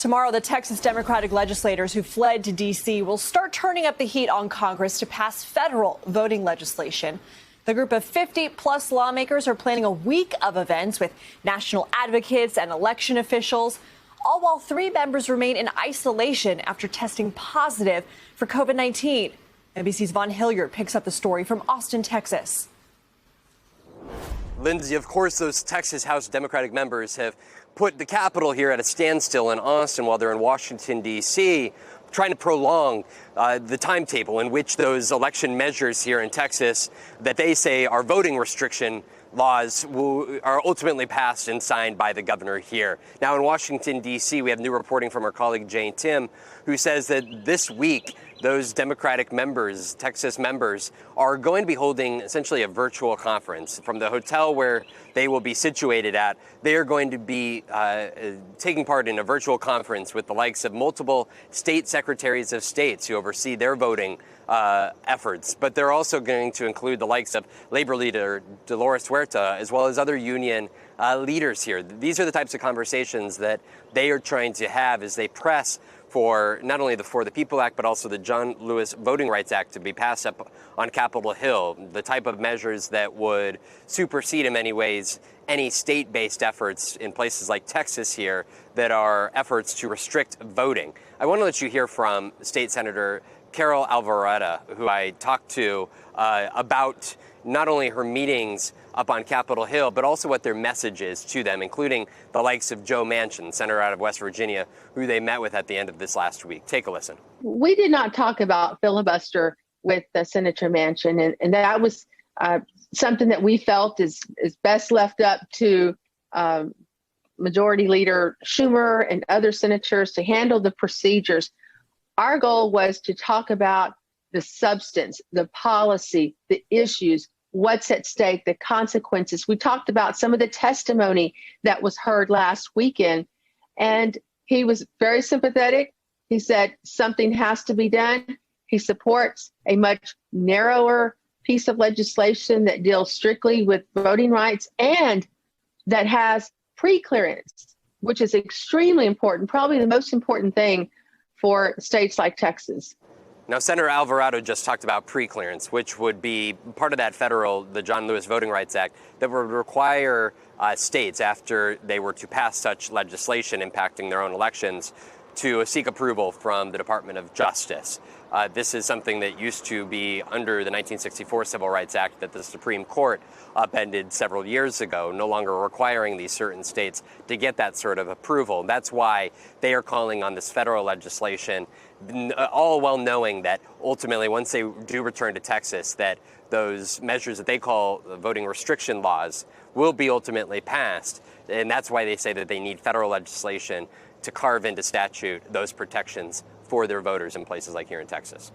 Tomorrow, the Texas Democratic legislators who fled to D.C. will start turning up the heat on Congress to pass federal voting legislation. The group of 50-plus lawmakers are planning a week of events with national advocates and election officials, all while 3 members remain in isolation after testing positive for COVID-19. NBC's Vaughn Hilliard picks up the story from Austin, Texas. Lindsay, of course, those Texas House Democratic members have put the Capitol here at a standstill in Austin while they're in Washington, D.C., trying to prolong the timetable in which those election measures here in Texas that they say are voting restriction laws are ultimately passed and signed by the governor here. Now in Washington, D.C., we have new reporting from our colleague Jane Tim, who says that this week those Democratic members, Texas members, are going to be holding essentially a virtual conference from the hotel where they will be situated at. They are going to be taking part in a virtual conference with the likes of multiple state secretaries of states who oversee their voting efforts. But they're also going to include the likes of labor leader Dolores Huerta, as well as other union leaders here. These are the types of conversations that they are trying to have as they press for not only the For the People Act, but also the John Lewis Voting Rights Act to be passed up on Capitol Hill, the type of measures that would supersede in many ways any state-based efforts in places like Texas here that are efforts to restrict voting. I want to let you hear from State Senator Carol Alvarez, who I talked to about not only her meetings up on Capitol Hill, but also what their message is to them, including the likes of Joe Manchin, senator out of West Virginia, who they met with at the end of this last week. Take a listen. We did not talk about filibuster with Senator Manchin, and that was something that we felt is best left up to Majority Leader Schumer and other senators to handle the procedures. Our goal was to talk about the substance, the policy, the issues, what's at stake, the consequences. We talked about some of the testimony that was heard last weekend, and he was very sympathetic. He said something has to be done. He supports a much narrower piece of legislation that deals strictly with voting rights and that has preclearance, which is extremely important, probably the most important thing for states like Texas. Now, Senator Alvarado just talked about preclearance, which would be part of that the John Lewis Voting Rights Act, that would require states, after they were to pass such legislation impacting their own elections, to seek approval from the Department of Justice. This is something that used to be under the 1964 Civil Rights Act that the Supreme Court upended several years ago, no longer requiring these certain states to get that sort of approval. That's why they are calling on this federal legislation, all well knowing that ultimately, once they do return to Texas, that those measures that they call voting restriction laws will be ultimately passed. And that's why they say that they need federal legislation to carve into statute those protections for their voters in places like here in Texas.